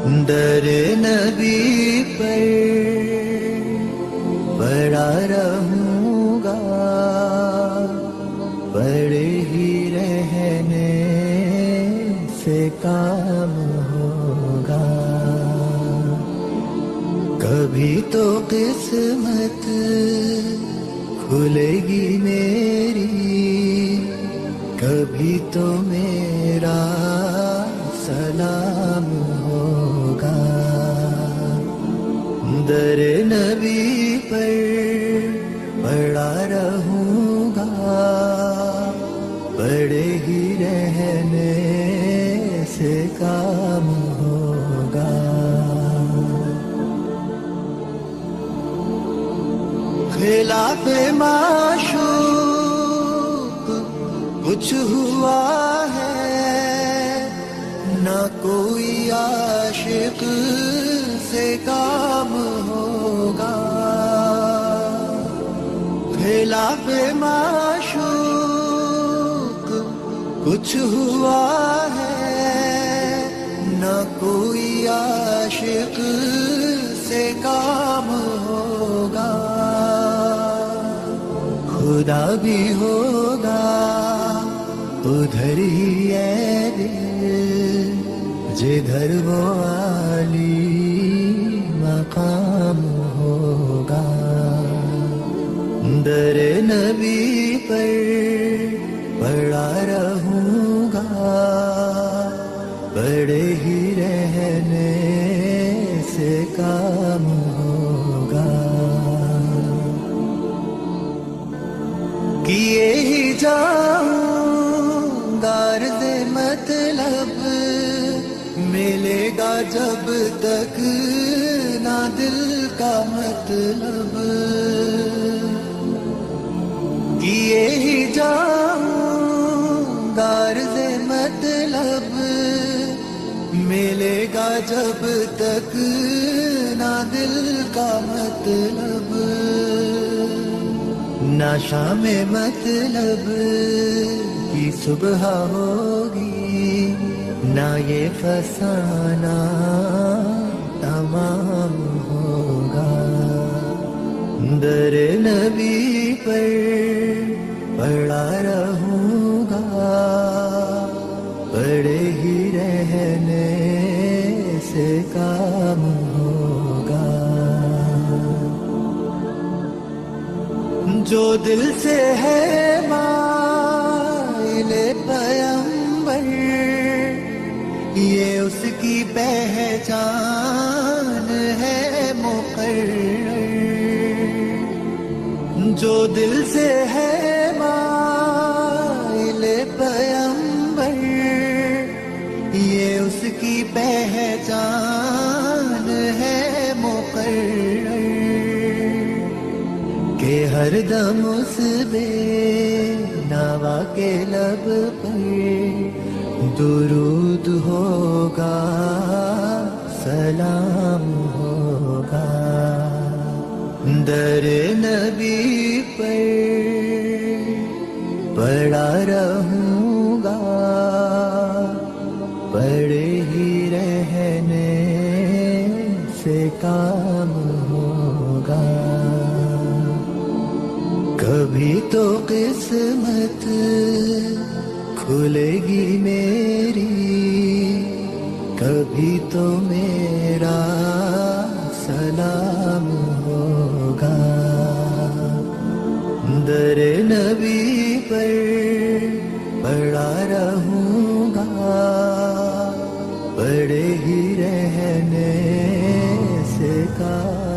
در نبی پر پڑا رہوں گا، پڑے ہی رہنے سے کام ہوگا. کبھی تو قسمت کھلے گی میری، کبھی تو میرا سلام ہوگا. در نبی پر پڑا رہوں گا، پڑے ہی رہنے سے کام ہوگا. خلاف معشوق کچھ ہوا ہے، نہ کوئی عاشق سے کام ہوگا. خلاف معشوق کچھ ہوا ہے، نہ کوئی عاشق سے کام ہوگا. خدا بھی ہوگا ادھر ہی ہے دل، جدھر وہ عالی مقام ہوگا. در نبی پر پڑا رہوں گا، پڑے ہی رہنے سے کام ہوگا. کیے ہی جاؤں غرض مطلب، ملے گا جب تک نہ دل کا مطلب. کیے ہی جاؤں غرض مطلب، ملے گا جب تک نہ دل کا مطلب. نہ شام مطلب کی صبح ہوگی، نہ یہ فسانہ تمام ہوگا. در نبی پر پڑا رہوں گا، پڑے ہی رہنے سے کام ہوگا. جو دل سے ہے مائل پیمبر، یہ اس کی پہچان ہے مقرر. جو دل سے ہے مائل پیمبر، یہ اس کی پہچان ہے مقرر. کہ ہر دم اس بے نوا کے لب پر درود ہوگا، سلام ہوگا. در نبی پر پڑا رہوں گا، پڑے ہی رہنے سے کام ہوگا. کبھی تو قسمت کھلے گی میری، کبھی تو میرا سلام ہوگا. در نبی پر پڑا رہوں گا، پڑے ہی رہنے سے کام